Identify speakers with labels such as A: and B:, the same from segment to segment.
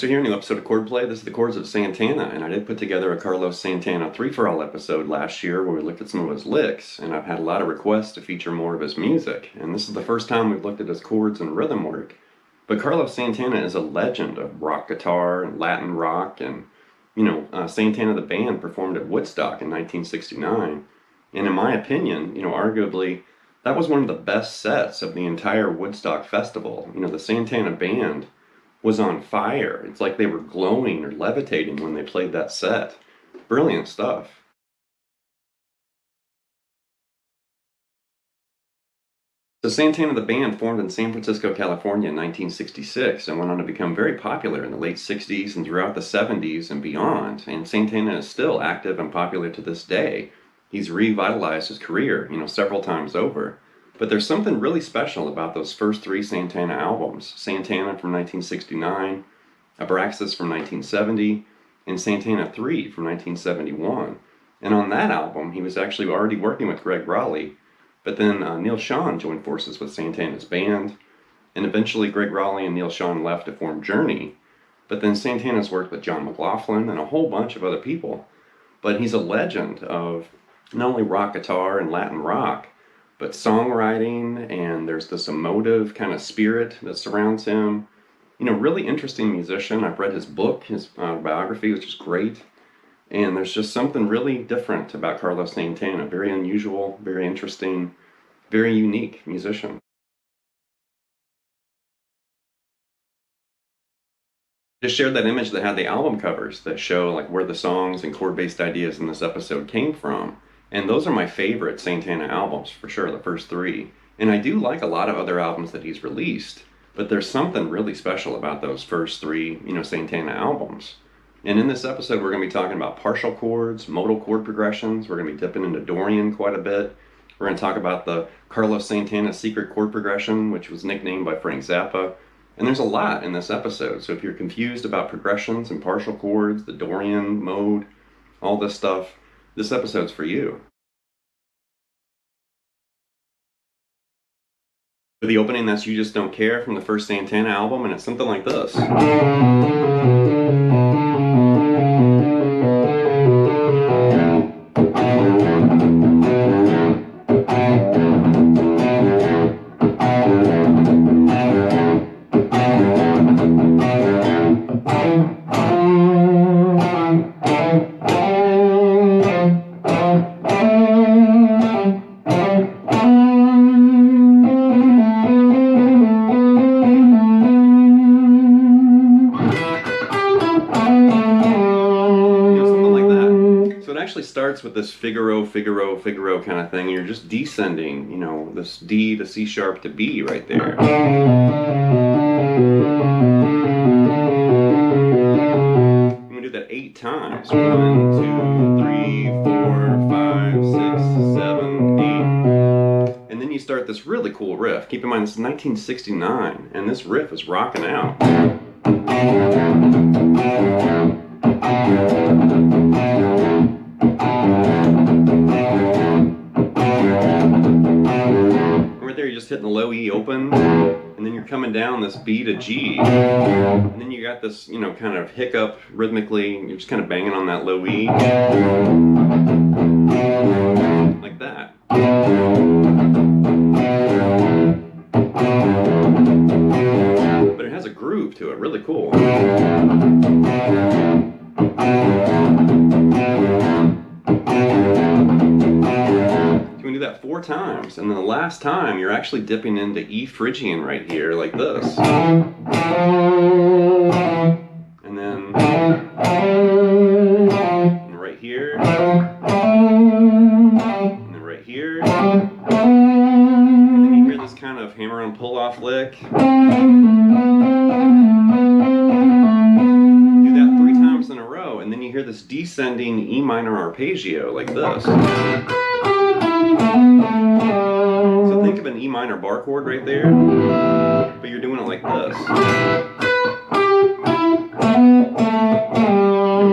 A: Here, new episode of Chordplay. This is the Chords of Santana, and I did put together a Carlos Santana 3-for-all episode last year where we looked at some of his licks, and I've had a lot of requests to feature more of his music, and this is the first time we've looked at his chords and rhythm work. But Carlos Santana is a legend of rock guitar and Latin rock, and Santana the band performed at Woodstock in 1969, and in my opinion, arguably that was one of the best sets of the entire Woodstock festival. The Santana band was on fire. It's like they were glowing or levitating when they played that set. Brilliant stuff. So Santana the band formed in San Francisco, California in 1966 and went on to become very popular in the late 60s and throughout the 70s and beyond. And Santana is still active and popular to this day. He's revitalized his career, several times over. But there's something really special about those first 3 Santana albums. Santana from 1969, Abraxas from 1970, and Santana III from 1971. And on that album, he was actually already working with Gregg, but then Neal Schon joined forces with Santana's band, and eventually Gregg and Neal Schon left to form Journey. But then Santana's worked with John McLaughlin and a whole bunch of other people. But he's a legend of not only rock guitar and Latin rock, but songwriting, and there's this emotive kind of spirit that surrounds him. Really interesting musician. I've read his book, his biography, which is great. And there's just something really different about Carlos Santana. Very unusual, very interesting, very unique musician. Just shared that image that had the album covers that show like where the songs and chord-based ideas in this episode came from. And those are my favorite Santana albums, for sure, the first 3. And I do like a lot of other albums that he's released, but there's something really special about those first 3, Santana albums. And in this episode, we're going to be talking about partial chords, modal chord progressions. We're going to be dipping into Dorian quite a bit. We're going to talk about the Carlos Santana secret chord progression, which was nicknamed by Frank Zappa. And there's a lot in this episode, so if you're confused about progressions and partial chords, the Dorian mode, all this stuff, this episode's for you. For the opening, that's You Just Don't Care from the first Santana album, and it's something like this. Starts with this Figaro kind of thing. You're just descending, this D to C sharp to B right there. I'm gonna do that 8 times. 1, 2, 3, 4, 5, 6, 7, 8. And then you start this really cool riff. Keep in mind this is 1969, and this riff is rocking out. Right there, you're just hitting the low E open, and then you're coming down this B to G, and then you got this, kind of hiccup rhythmically. You're just kind of banging on that low E, like that. But it has a groove to it, really cool. You can do that 4 times, and then the last time you're actually dipping into E Phrygian right here, like this. And then right here, and then right here. descending E minor arpeggio like this. So think of an E minor bar chord right there, but you're doing it like this.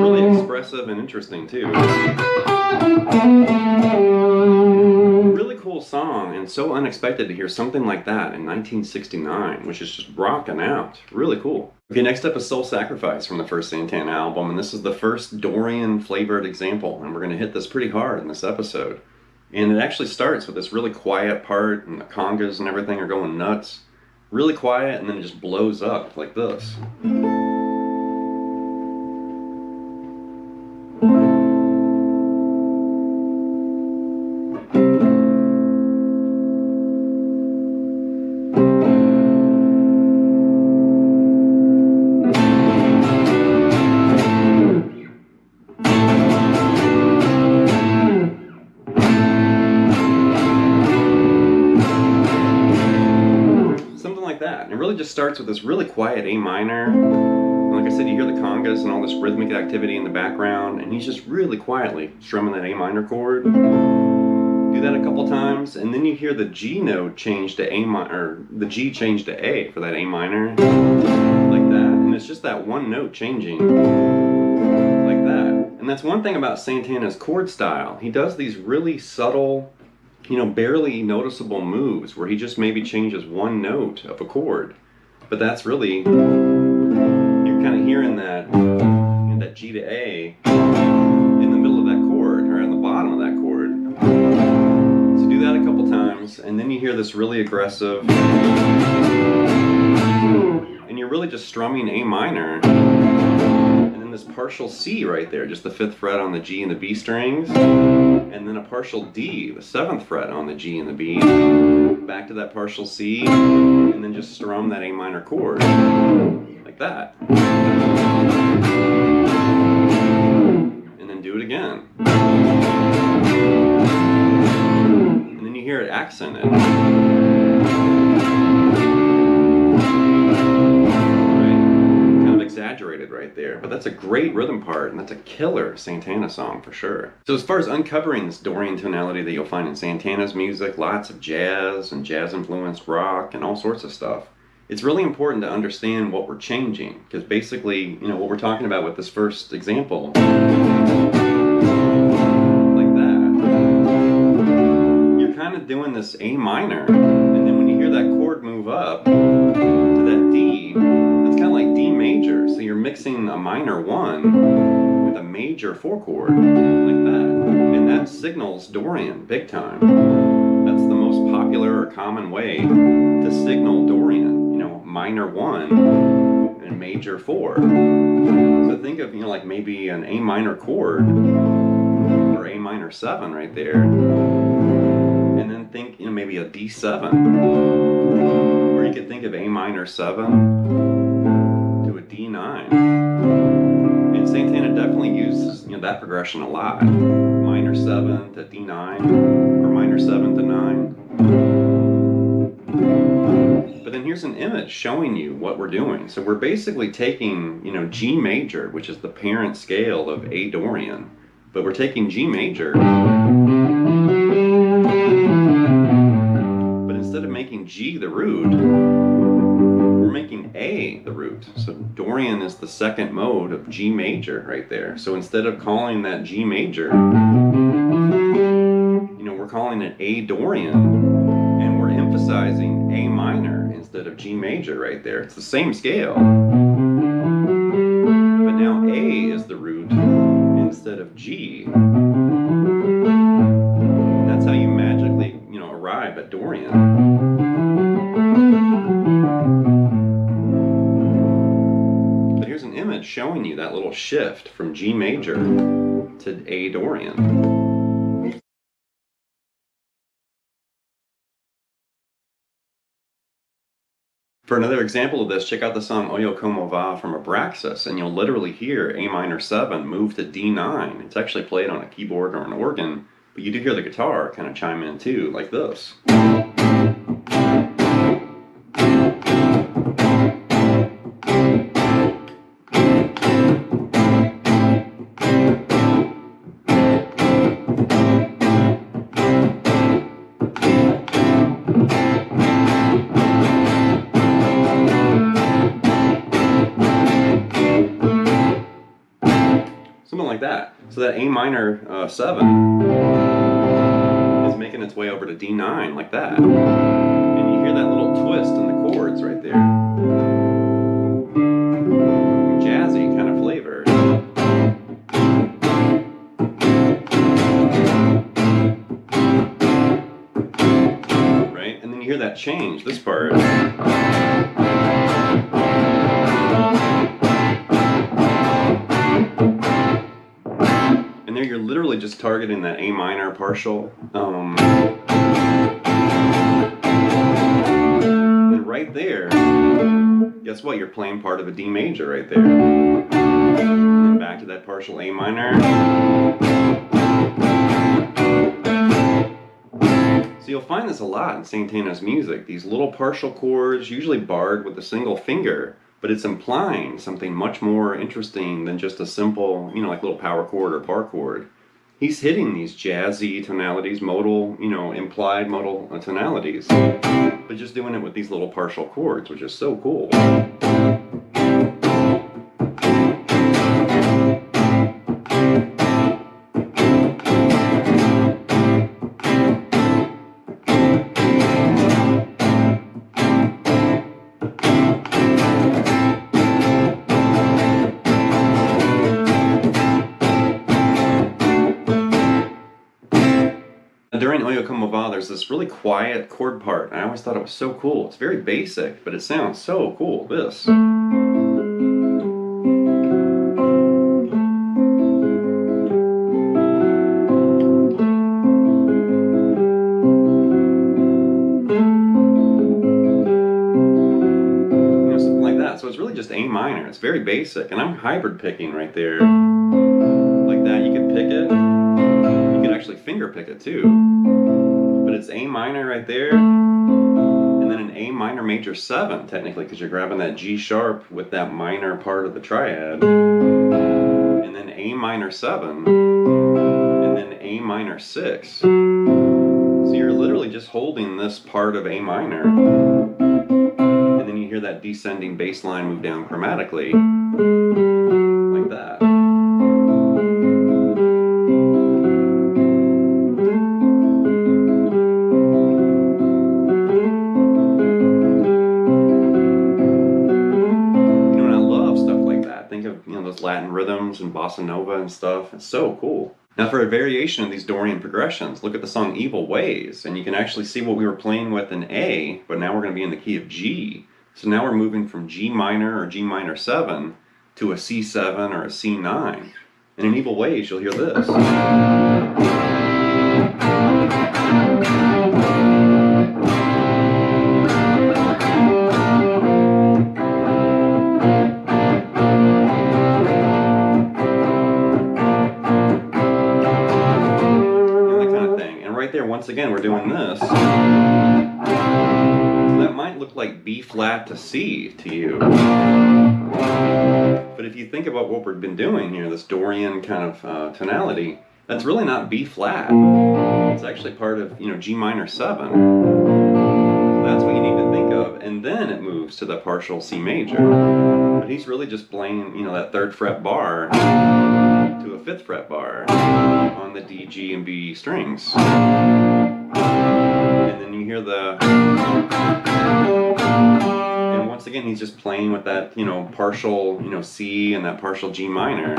A: Really expressive and interesting too. Really cool song, and so unexpected to hear something like that in 1969, which is just rocking out. Really cool. Okay, next up is Soul Sacrifice from the first Santana album, and this is the first Dorian flavored example, and we're going to hit this pretty hard in this episode. And it actually starts with this really quiet part, and the congas and everything are going nuts. Really quiet, and then it just blows up like this. Just starts with this really quiet A minor. And like I said, you hear the congas and all this rhythmic activity in the background, and he's just really quietly strumming that A minor chord. Do that a couple times, and then you hear the G note change to A minor, or the G change to A for that A minor, like that. And it's just that one note changing, like that. And that's one thing about Santana's chord style. He does these really subtle, barely noticeable moves where he just maybe changes one note of a chord. But that's really, you're kind of hearing that, that G to A in the middle of that chord, or in the bottom of that chord. So do that a couple times, and then you hear this really aggressive, and you're really just strumming A minor, and then this partial C right there, just the 5th fret on the G and the B strings, and then a partial D, the 7th fret on the G and the B, back to that partial C, and then just strum that A minor chord, like that. And then do it again. And then you hear it accented. Exaggerated right there, but that's a great rhythm part, and that's a killer Santana song for sure. So as far as uncovering this Dorian tonality that you'll find in Santana's music, lots of jazz and jazz influenced rock and all sorts of stuff, it's really important to understand what we're changing, because basically, what we're talking about with this first example, like that, you're kind of doing this A minor, and then when you hear that chord move up to that D, it's kind of like D major, so you're mixing a minor 1 with a major 4 chord, like that, and that signals Dorian big time. That's the most popular or common way to signal Dorian, minor 1 and major 4. So think of, like maybe an A minor chord, or A minor 7 right there, and then think, maybe a D7, or you could think of A minor 7 to a D9. And Santana definitely uses, that progression a lot. Minor 7 to D9, or minor 7 to 9. But then here's an image showing you what we're doing. So we're basically taking, G major, which is the parent scale of A Dorian, but we're taking G major, but instead of making G the root, we're making A the root. So Dorian is the 2nd mode of G major right there. So instead of calling that G major, we're calling it A Dorian, and we're emphasizing A minor instead of G major right there. It's the same scale, but now A is the root instead of G. That's how you magically, arrive at Dorian. But here's an image showing you that little shift from G major to A Dorian. For another example of this, check out the song Oye Como Va from Abraxas, and you'll literally hear A minor 7 move to D9. It's actually played on a keyboard or an organ, but you do hear the guitar kind of chime in too, like this. like that. So that A minor 7 is making its way over to D9 like that. And you hear that little twist in the chords right there. Jazzy kind of flavor. Right? And then you hear that change, this part. And there you're literally just targeting that A minor partial. And right there, guess what? You're playing part of a D major right there. And then back to that partial A minor. So you'll find this a lot in Santana's music. These little partial chords, usually barred with a single finger, but it's implying something much more interesting than just a simple, you know, like little power chord or bar chord. He's hitting these jazzy tonalities, modal, you know, implied modal tonalities, but just doing it with these little partial chords, which is so cool. During Oye Como Va, there's this really quiet chord part, and I always thought it was so cool. It's very basic, but it sounds so cool, this. You know, something like that. So it's really just A minor. It's very basic, and I'm hybrid picking right there. Like that, you could pick it. You could actually finger pick it too. But it's A minor right there, and then an A minor major 7 technically, because you're grabbing that G sharp with that minor part of the triad, and then A minor 7, and then A minor 6. So you're literally just holding this part of A minor, and then you hear that descending bass line move down chromatically, like that. Latin rhythms and bossa nova and stuff. It's so cool. Now for a variation of these Dorian progressions, look at the song Evil Ways, and you can actually see what we were playing with in A, but now we're going to be in the key of G. So now we're moving from G minor or G minor 7 to a C7 or a C9. And in Evil Ways, you'll hear this. Once again, we're doing this. So that might look like B flat to C to you. But if you think about what we've been doing here, this Dorian kind of tonality, that's really not B flat. It's actually part of, you know, G minor 7. So that's what you need to think of. And then it moves to the partial C major. But he's really just playing, you know, that 3rd fret bar to a 5th fret bar on the D, G, and B strings. And then you hear the... And once again, he's just playing with that, you know, partial, you know, C and that partial G minor.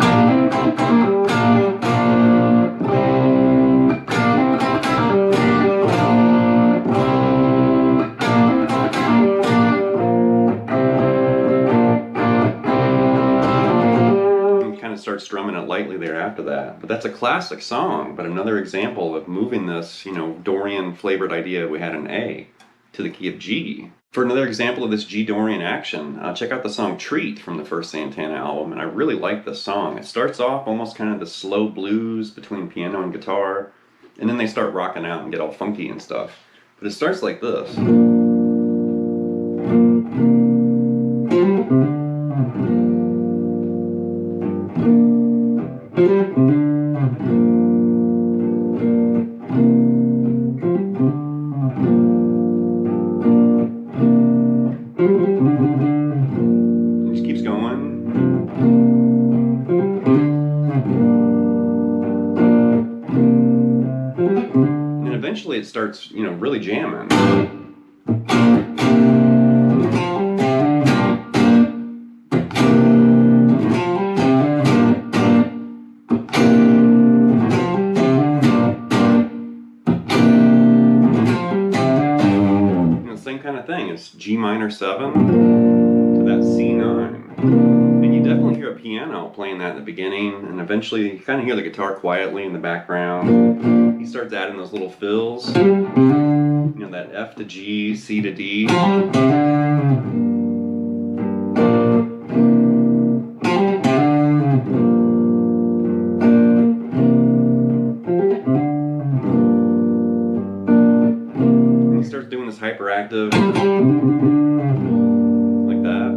A: Start strumming it lightly there after that. But that's a classic song, but another example of moving this, you know, Dorian flavored idea we had in A to the key of G. For another example of this G Dorian action, check out the song Treat from the first Santana album, and I really like this song. It starts off almost kind of the slow blues between piano and guitar, and then they start rocking out and get all funky and stuff. But it starts like this. It just keeps going. it starts, you know, really jamming. Same kind of thing. It's G minor 7 to that C9. And you definitely hear a piano playing that in the beginning, and eventually you kind of hear the guitar quietly in the background. He starts adding those little fills. You know, that F to G, C to D. Doing this hyperactive like that.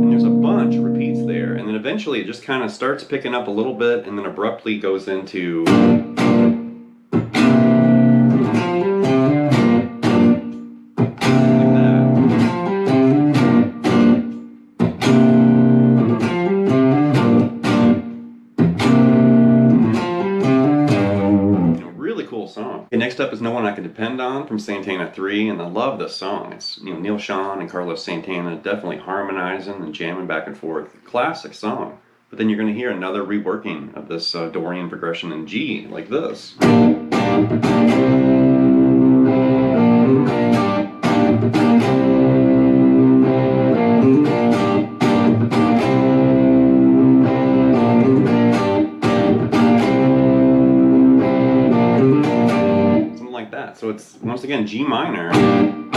A: And there's a bunch of repeats there, and then eventually it just kind of starts picking up a little bit and then abruptly goes into song. Okay, next up is No One I Can Depend On from Santana III, and I love this song. It's, you know, Neal, Schon, and Carlos Santana definitely harmonizing and jamming back and forth. Classic song. But then you're going to hear another reworking of this Dorian progression in G, like this. So it's, once again, G minor, and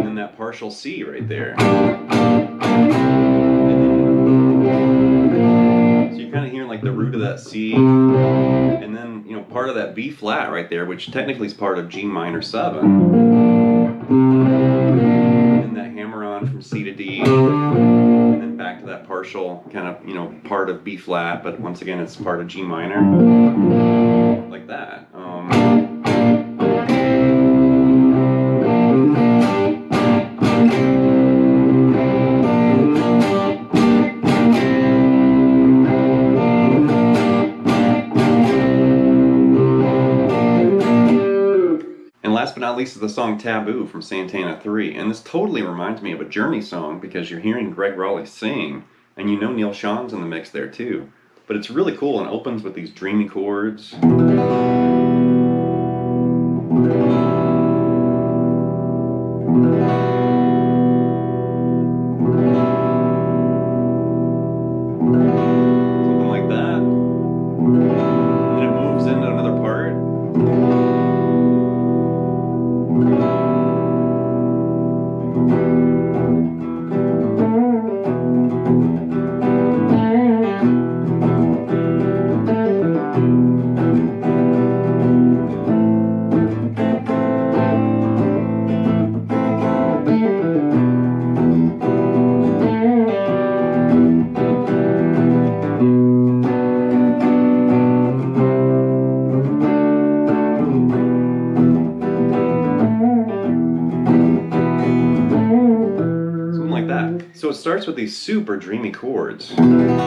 A: then that partial C right there. So you're kind of hearing like the root of that C, and then, you know, part of that B flat right there, which technically is part of G minor 7. And that hammer on from C to D, and then back to that partial kind of, you know, part of B flat, but once again it's part of G minor, like that. And last but not least is the song Taboo from Santana III. And this totally reminds me of a Journey song because you're hearing Gregg Rolie sing, and you know Neal Schon's in the mix there too. But it's really cool and opens with these dreamy chords. Something like that. And then it moves into another part. So it starts with these super dreamy chords. You know,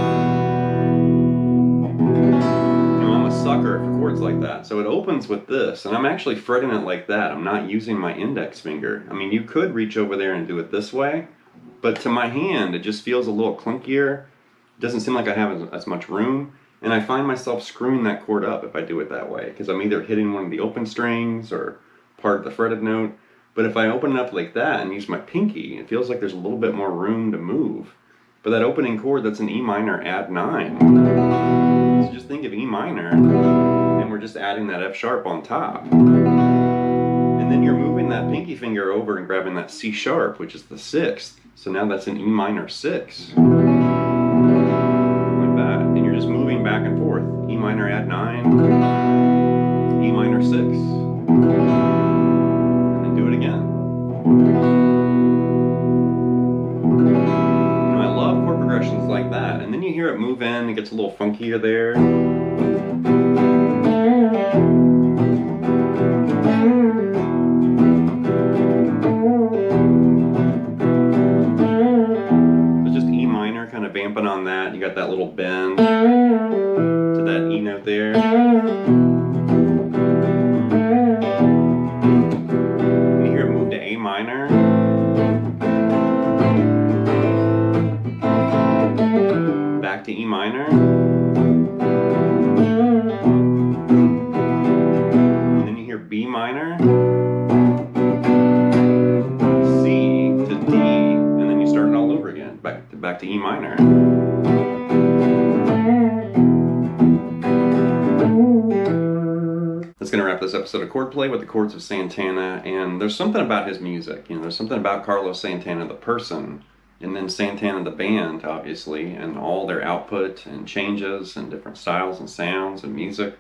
A: I'm a sucker for chords like that. So it opens with this, and I'm actually fretting it like that. I'm not using my index finger. I mean, you could reach over there and do it this way, but to my hand, it just feels a little clunkier. It doesn't seem like I have as much room, and I find myself screwing that chord up if I do it that way, because I'm either hitting one of the open strings or part of the fretted note. But if I open it up like that and use my pinky, it feels like there's a little bit more room to move. But that opening chord, that's an E minor add 9. So just think of E minor, and we're just adding that F sharp on top. And then you're moving that pinky finger over and grabbing that C sharp, which is the 6th. So now that's an E minor 6. Like that. And you're just moving back and forth. E minor add 9, E minor 6. Do it again. You know, I love chord progressions like that, and then you hear it move in, it gets a little funkier there. to E minor. That's going to wrap this episode of Chordplay with the Chords of Santana, and there's something about his music, there's something about Carlos Santana the person, and then Santana the band, obviously, and all their output and changes and different styles and sounds and music.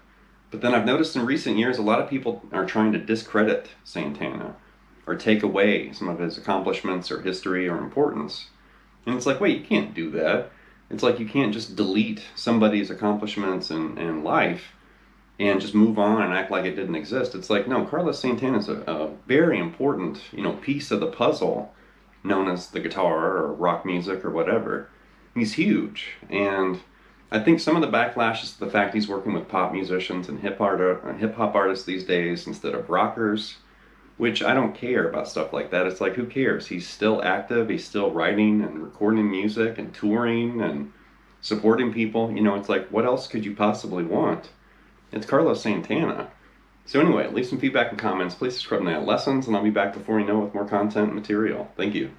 A: But then I've noticed in recent years a lot of people are trying to discredit Santana or take away some of his accomplishments or history or importance. And it's like, wait, you can't do that. It's like you can't just delete somebody's accomplishments and life and just move on and act like it didn't exist. It's like, no, Carlos Santana is a very important, piece of the puzzle known as the guitar or rock music or whatever. He's huge. And I think some of the backlash is the fact he's working with pop musicians and hip hop artists these days instead of rockers, which I don't care about stuff like that. It's like, who cares? He's still active. He's still writing and recording music and touring and supporting people. It's like, what else could you possibly want? It's Carlos Santana. So anyway, leave some feedback and comments. Please subscribe to Neal Lessons, and I'll be back before you know with more content and material. Thank you.